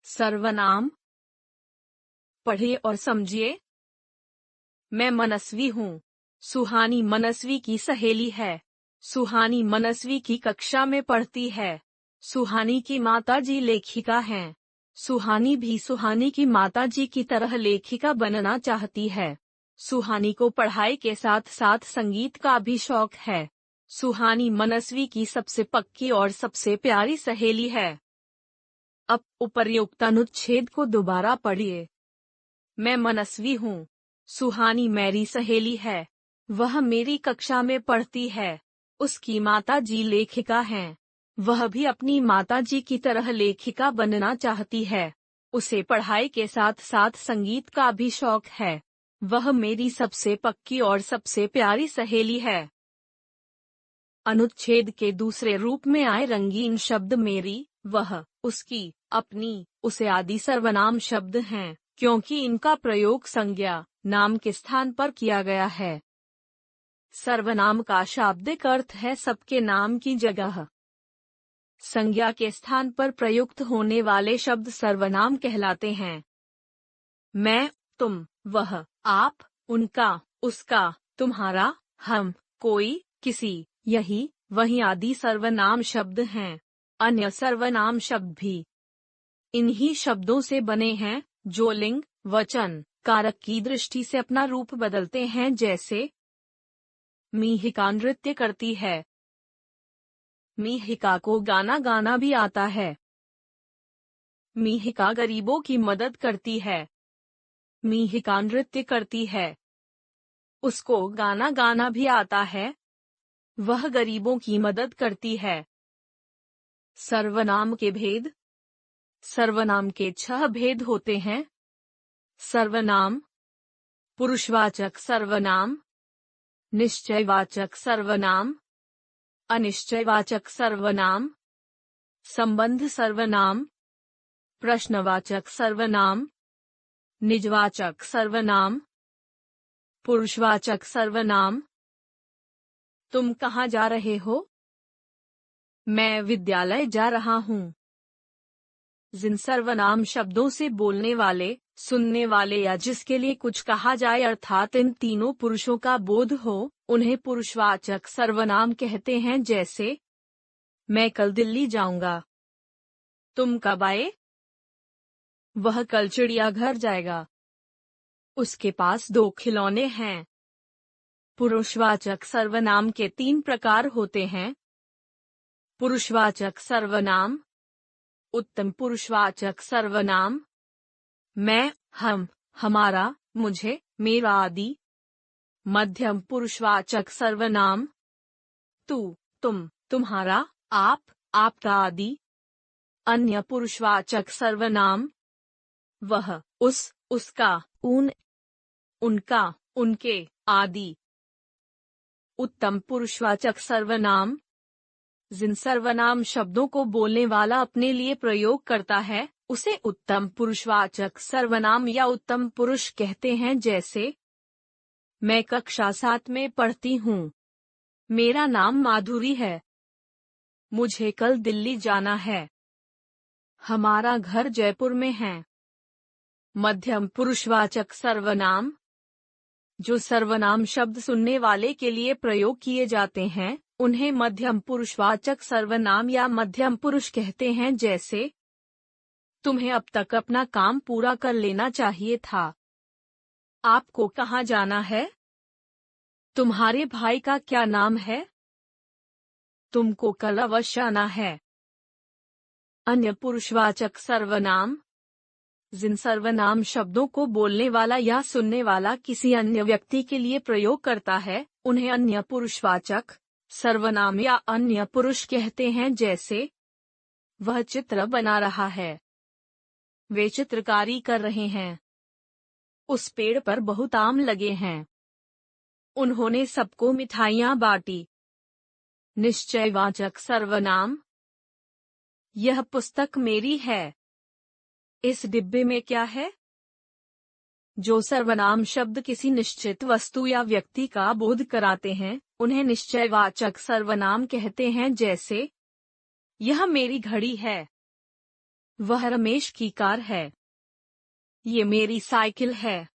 सर्वनाम। पढ़िए और समझिए। मैं मनस्वी हूँ। सुहानी मनस्वी की सहेली है। सुहानी मनस्वी की कक्षा में पढ़ती है। सुहानी की माताजी लेखिका हैं। सुहानी भी सुहानी की माताजी की तरह लेखिका बनना चाहती है। सुहानी को पढ़ाई के साथ साथ संगीत का भी शौक है। सुहानी मनस्वी की सबसे पक्की और सबसे प्यारी सहेली है। अब उपर्युक्त अनुच्छेद को दोबारा पढ़िए। मैं मनस्वी हूँ। सुहानी मेरी सहेली है। वह मेरी कक्षा में पढ़ती है। उसकी माताजी लेखिका हैं। वह भी अपनी माताजी की तरह लेखिका बनना चाहती है। उसे पढ़ाई के साथ साथ संगीत का भी शौक है। वह मेरी सबसे पक्की और सबसे प्यारी सहेली है। अनुच्छेद के दूसरे रूप में आए रंगीन शब्द मेरी, वह, उसकी, अपनी, उसे आदि सर्वनाम शब्द हैं, क्योंकि इनका प्रयोग संज्ञा, नाम के स्थान पर किया गया है। सर्वनाम का शाब्दिक अर्थ है सबके नाम की जगह। संज्ञा के स्थान पर प्रयुक्त होने वाले शब्द सर्वनाम कहलाते हैं। मैं, तुम, वह, आप, उनका, उसका, तुम्हारा, हम, कोई, किसी, यही, वही आदि सर्वनाम शब्द हैं। अन्य सर्वनाम शब्द भी इन्हीं शब्दों से बने हैं, जो लिंग, वचन, कारक की दृष्टि से अपना रूप बदलते हैं, जैसे मीहिका नृत्य करती है। मीहिका को गाना गाना भी आता है। मीहिका गरीबों की मदद करती है। मीहिका नृत्य करती है। उसको गाना गाना भी आता है। वह गरीबों की मदद करती है। सर्वनाम के भेद। सर्वनाम के 6 भेद होते हैं। सर्वनाम, पुरुषवाचक सर्वनाम, निश्चयवाचक सर्वनाम, अनिश्चयवाचक सर्वनाम, संबंध सर्वनाम, प्रश्नवाचक सर्वनाम, निजवाचक सर्वनाम, पुरुषवाचक सर्वनाम। तुम कहाँ जा रहे हो? मैं विद्यालय जा रहा हूँ। जिन सर्वनाम शब्दों से बोलने वाले, सुनने वाले या जिसके लिए कुछ कहा जाए अर्थात इन तीनों पुरुषों का बोध हो, उन्हें पुरुषवाचक सर्वनाम कहते हैं, जैसे मैं कल दिल्ली जाऊंगा। तुम कब आए? वह कल चिड़ियाघर जाएगा। उसके पास 2 खिलौने हैं। पुरुषवाचक सर्वनाम के 3 प्रकार होते हैं। पुरुषवाचक सर्वनाम, उत्तम पुरुषवाचक सर्वनाम, मैं, हम, हमारा, मुझे, मेरा आदि। मध्यम पुरुषवाचक सर्वनाम, तू, तुम, तुम्हारा, आप, आपका आदि। अन्य पुरुषवाचक सर्वनाम, वह, उस, उसका, उन, उनका, उनके, आदि। उत्तम पुरुषवाचक सर्वनाम, जिन सर्वनाम शब्दों को बोलने वाला अपने लिए प्रयोग करता है, उसे उत्तम पुरुषवाचक सर्वनाम या उत्तम पुरुष कहते हैं, जैसे मैं कक्षा 7 में पढ़ती हूँ। मेरा नाम माधुरी है। मुझे कल दिल्ली जाना है। हमारा घर जयपुर में है। मध्यम पुरुषवाचक सर्वनाम, जो सर्वनाम शब्द सुनने वाले के लिए प्रयोग किए जाते हैं, उन्हें मध्यम पुरुषवाचक सर्वनाम या मध्यम पुरुष कहते हैं, जैसे तुम्हें अब तक अपना काम पूरा कर लेना चाहिए था। आपको कहाँ जाना है? तुम्हारे भाई का क्या नाम है? तुमको कल अवश्य आना है। अन्य पुरुषवाचक सर्वनाम, जिन सर्वनाम शब्दों को बोलने वाला या सुनने वाला किसी अन्य व्यक्ति के लिए प्रयोग करता है, उन्हें अन्य पुरुषवाचक सर्वनाम या अन्य पुरुष कहते हैं, जैसे वह चित्र बना रहा है। वे चित्रकारी कर रहे हैं। उस पेड़ पर बहुत आम लगे हैं। उन्होंने सबको मिठाइयाँ बांटी। निश्चयवाचक सर्वनाम, यह पुस्तक मेरी है। इस डिब्बे में क्या है? जो सर्वनाम शब्द किसी निश्चित वस्तु या व्यक्ति का बोध कराते हैं, उन्हें निश्चयवाचक सर्वनाम कहते हैं, जैसे यह मेरी घड़ी है। वह रमेश की कार है। ये मेरी साइकिल है।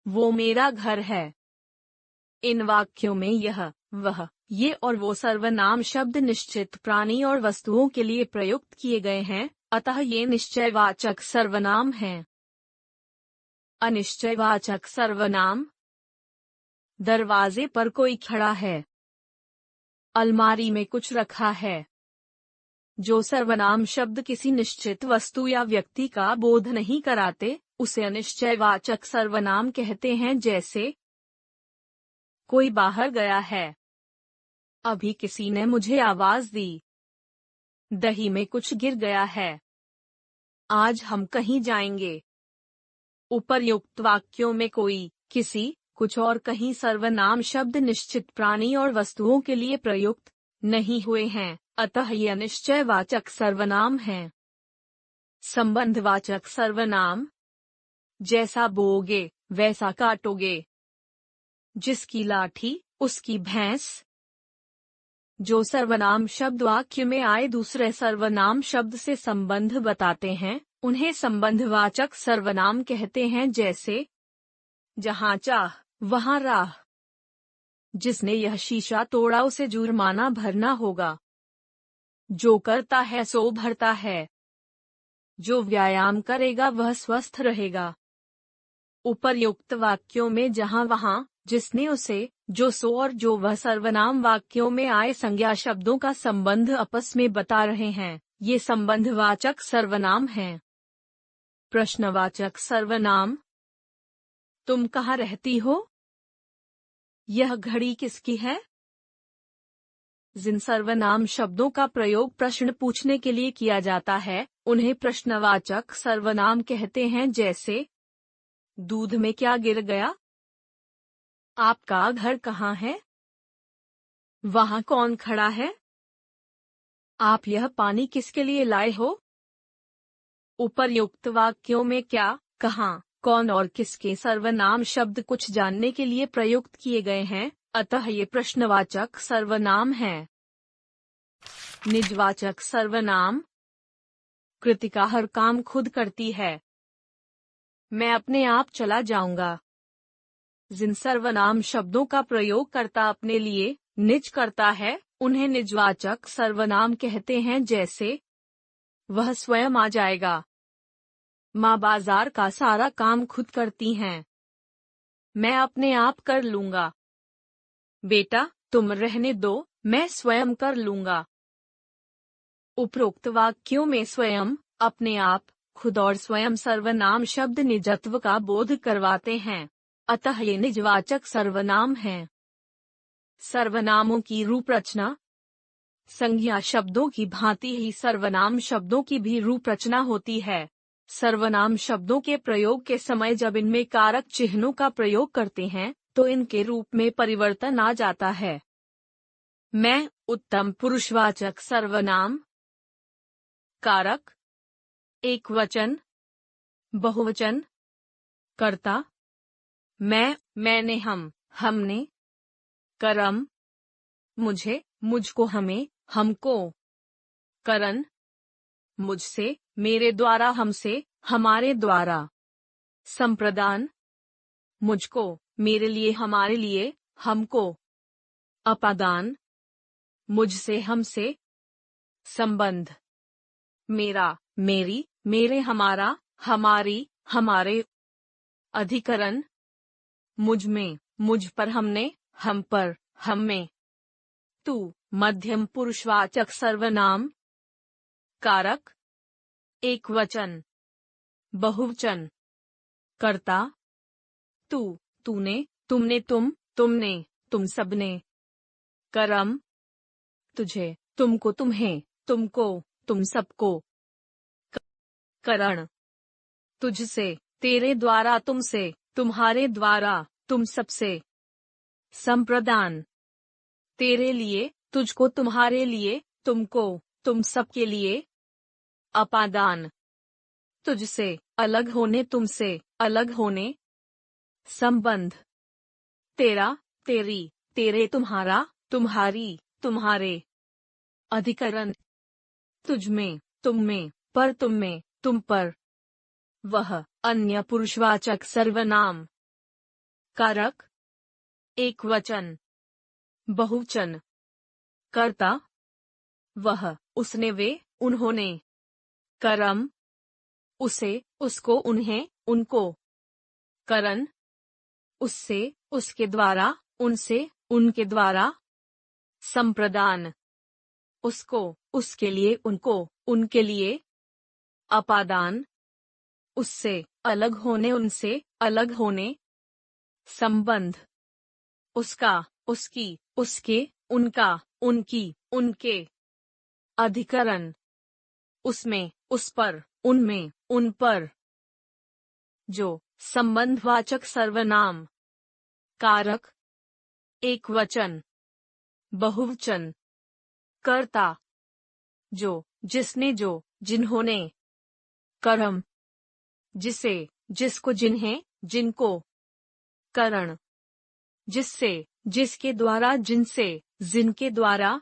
वो मेरा घर है। इन वाक्यों में यह, वह, ये और वो सर्वनाम शब्द निश्चित प्राणी और वस्तुओं के लिए प्रयुक्त किए गए हैं, अतः ये निश्चयवाचक सर्वनाम हैं। अनिश्चयवाचक सर्वनाम। दरवाजे पर कोई खड़ा है। अलमारी में कुछ रखा है। जो सर्वनाम शब्द किसी निश्चित वस्तु या व्यक्ति का बोध नहीं कराते, उसे अनिश्चयवाचक सर्वनाम कहते हैं। जैसे, कोई बाहर गया है। अभी किसी ने मुझे आवाज दी। दही में कुछ गिर गया है। आज हम कहीं जाएंगे। उपर्युक्त वाक्यों में कोई, किसी, कुछ और कहीं सर्वनाम शब्द निश्चित प्राणी और वस्तुओं के लिए प्रयुक्त नहीं हुए हैं, अतः ये अनिश्चयवाचक सर्वनाम हैं। संबंधवाचक सर्वनाम। जैसा बोओगे वैसा काटोगे। जिसकी लाठी उसकी भैंस। जो सर्वनाम शब्द वाक्य में आए दूसरे सर्वनाम शब्द से संबंध बताते हैं, उन्हें संबंधवाचक सर्वनाम कहते हैं। जैसे, जहां चाह वहां राह। जिसने यह शीशा तोड़ा उसे जुर्माना भरना होगा। जो करता है सो भरता है। जो व्यायाम करेगा वह स्वस्थ रहेगा। उपर्युक्त वाक्यों में जहां वहां, जिसने उसे, जो सो और जो वह सर्वनाम वाक्यों में आए संज्ञा शब्दों का संबंध आपस में बता रहे हैं, ये संबंधवाचक सर्वनाम हैं। प्रश्नवाचक सर्वनाम। तुम कहाँ रहती हो? यह घड़ी किसकी है? जिन सर्वनाम शब्दों का प्रयोग प्रश्न पूछने के लिए किया जाता है, उन्हें प्रश्नवाचक सर्वनाम कहते हैं। जैसे, दूध में क्या गिर गया? आपका घर कहाँ है? वहां कौन खड़ा है? आप यह पानी किसके लिए लाए हो? उपर्युक्त वाक्यों में क्या, कहाँ, कौन और किसके सर्वनाम शब्द कुछ जानने के लिए प्रयुक्त किए गए हैं, अतः ये प्रश्नवाचक सर्वनाम हैं। निजवाचक सर्वनाम। कृतिका हर काम खुद करती है। मैं अपने आप चला जाऊंगा। जिन सर्वनाम शब्दों का प्रयोग कर्ता अपने लिए, निज करता है, उन्हें निजवाचक सर्वनाम कहते हैं। जैसे, वह स्वयं आ जाएगा। माँ बाजार का सारा काम खुद करती हैं। मैं अपने आप कर लूंगा। बेटा, तुम रहने दो, मैं स्वयं कर लूंगा। उपरोक्त वाक्यों में स्वयं, अपने आप, खुद और स्वयं सर्वनाम शब्द निजत्व का बोध करवाते हैं, अतः ये निजवाचक सर्वनाम हैं। सर्वनामों की रूप रचना। संज्ञा शब्दों की भांति ही सर्वनाम शब्दों की भी रूप रचना होती है। सर्वनाम शब्दों के प्रयोग के समय जब इनमें कारक चिन्हों का प्रयोग करते हैं, तो इनके रूप में परिवर्तन आ जाता है। मैं, उत्तम पुरुषवाचक सर्वनाम। कारक, एक वचन, बहुवचन। कर्ता, मैं, मैंने, हम, हमने। कर्म, मुझे, मुझको, हमें, हमको। करन, मुझसे, मेरे द्वारा, हमसे, हमारे द्वारा। संप्रदान, मुझको, मेरे लिए, हमारे लिए, हमको। अपादान, मुझसे, हमसे। संबंध, मेरा, मेरी, मेरे, हमारा, हमारी, हमारे। अधिकरण, मुझ में, मुझ पर, हमने, हम पर, हम में। तू, मध्यम पुरुषवाचक सर्वनाम। कारक, एक वचन, बहुवचन। कर्ता, तू, तूने, तुमने, तुम, तुमने, तुम सबने। कर्म, तुझे, तुमको, तुम्हें, तुमको, तुम सबको। करण, तुझसे, तेरे द्वारा, तुमसे, तुम्हारे द्वारा, तुम सबसे। संप्रदान, तेरे लिए, तुझको, तुम्हारे लिए, तुमको, तुम सबके लिए। अपादान, तुझसे, अलग होने, तुमसे, अलग होने। संबंध, तेरा, तेरी, तेरे, तुम्हारा, तुम्हारी, तुम्हारे। अधिकरण, तुझ में, तुम में, पर तुम में, तुम पर। वह अन्य पुरुषवाचक सर्वनाम। कारक एकवचन बहुवचन। कर्ता वह उसने वे उन्होंने। करम उसे उसको उन्हें उनको। करन उससे उसके द्वारा उनसे उनके द्वारा। संप्रदान उसको उसके लिए उनको उनके लिए। अपादान उससे अलग होने उनसे अलग होने। संबंध उसका उसकी उसके उनका उनकी उनके। अधिकरण उसमें उस पर उनमें उन पर। जो संबंधवाचक सर्वनाम। कारक एकवचन बहुवचन। कर्ता जो जिसने जो जिन्होंने। करम जिसे जिसको जिन्हें जिनको। करण जिससे जिसके द्वारा जिनसे जिनके द्वारा।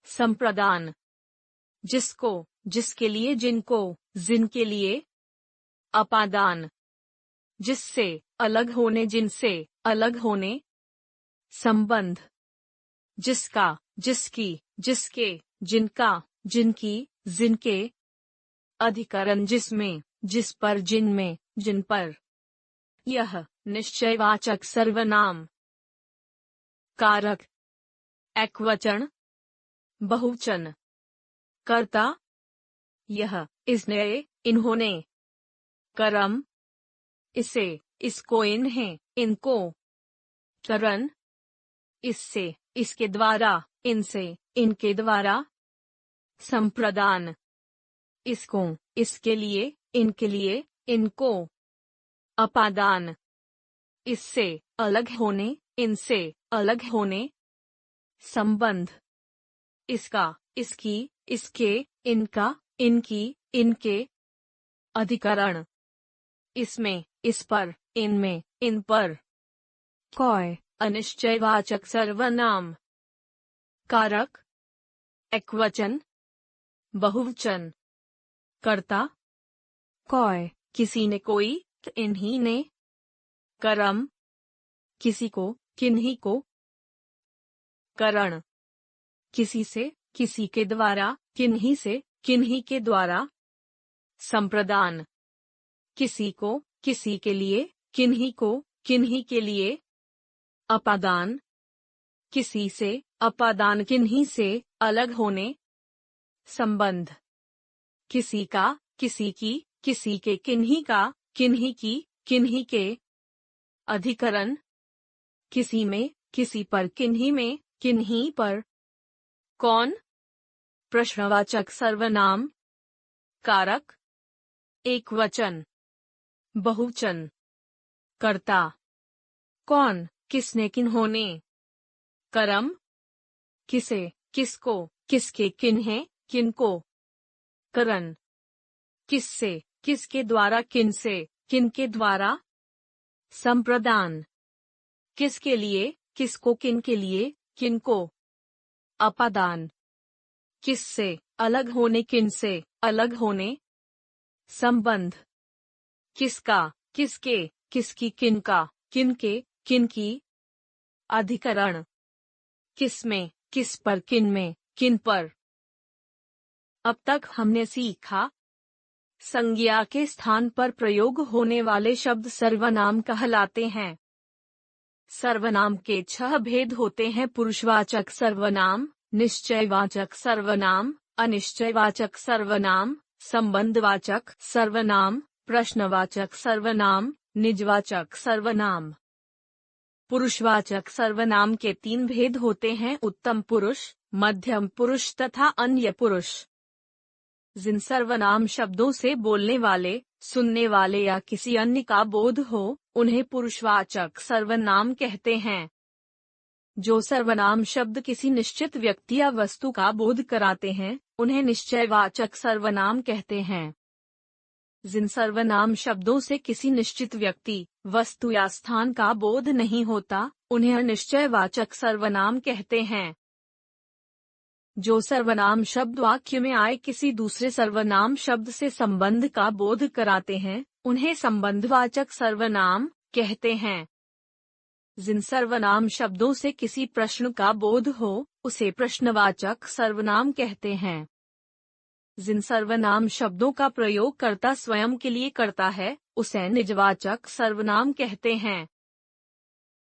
संप्रदान जिसको जिसके लिए जिनको जिनके लिए। अपादान जिससे अलग होने जिनसे अलग होने। संबंध जिसका जिसकी जिसके जिनका जिनकी जिनके। अधिकरण जिसमें जिस पर जिनमें जिन पर। यह निश्चयवाचक सर्वनाम। कारक एकवचन बहुवचन। कर्ता यह इसने इन्होंने। करम इसे इसको इन्हें इनको। करण इससे इसके द्वारा इनसे इनके द्वारा। संप्रदान इसको इसके लिए इनके लिए इनको। अपादान इससे अलग होने इनसे अलग होने। संबंध इसका इसकी इसके इनका इनकी इनके। अधिकरण इसमें इस पर इनमें इन पर। कोय अनिश्चयवाचक सर्वनाम। कारक एकवचन बहुवचन। कर्ता कोय किसी ने कोई इन्हीं ने। करम किसी को किन्हीं को। करण किसी से किसी के द्वारा किन्हीं से किन्हीं के द्वारा। संप्रदान किसी को किसी के लिए किन्हीं को किन्हीं के लिए। अपादान किसी से अपादान किन्हीं से अलग होने। संबंध किसी का किसी की किसी के किन्हीं का किन्हीं की किन्हीं के। अधिकरण किसी में किसी पर किन्हीं में किन्हीं पर। कौन प्रश्नवाचक सर्वनाम। कारक एकवचन बहुवचन। कर्ता कौन किसने किन्होंने। करम किसे किसको किसके किन्हें किनको। करण किससे किसके द्वारा किनसे किनके द्वारा। संप्रदान किसके लिए किसको किनके लिए किनको। अपादान किससे अलग होने किनसे अलग होने। संबंध किसका किसके किसकी किनका किनके किनकी। अधिकरण किसमें किस पर किनमें किन पर। अब तक हमने सीखा संज्ञा के स्थान पर प्रयोग होने वाले शब्द सर्वनाम कहलाते हैं। सर्वनाम के 6 भेद होते हैं। पुरुषवाचक सर्वनाम, निश्चयवाचक सर्वनाम, अनिश्चयवाचक सर्वनाम, संबंधवाचक सर्वनाम, प्रश्नवाचक सर्वनाम, निजवाचक सर्वनाम। पुरुषवाचक सर्वनाम के 3 भेद होते हैं: उत्तम पुरुष, मध्यम पुरुष तथा अन्य पुरुष। जिन सर्वनाम शब्दों से बोलने वाले, सुनने वाले या किसी अन्य का बोध हो, उन्हें पुरुषवाचक सर्वनाम कहते हैं। जो सर्वनाम शब्द किसी निश्चित व्यक्ति या वस्तु का बोध कराते हैं, उन्हें निश्चयवाचक सर्वनाम कहते हैं। जिन सर्वनाम शब्दों से किसी निश्चित व्यक्ति, वस्तु या स्थान का बोध नहीं होता, उन्हें अनिश्चयवाचक सर्वनाम कहते हैं। जो सर्वनाम शब्द वाक्य में आए किसी दूसरे सर्वनाम शब्द से संबंध का बोध कराते हैं, उन्हें संबंधवाचक सर्वनाम कहते हैं। जिन सर्वनाम शब्दों से किसी प्रश्न का बोध हो, उसे प्रश्नवाचक सर्वनाम कहते हैं। जिन सर्वनाम शब्दों का प्रयोग कर्ता स्वयं के लिए करता है, उसे निजवाचक सर्वनाम कहते हैं।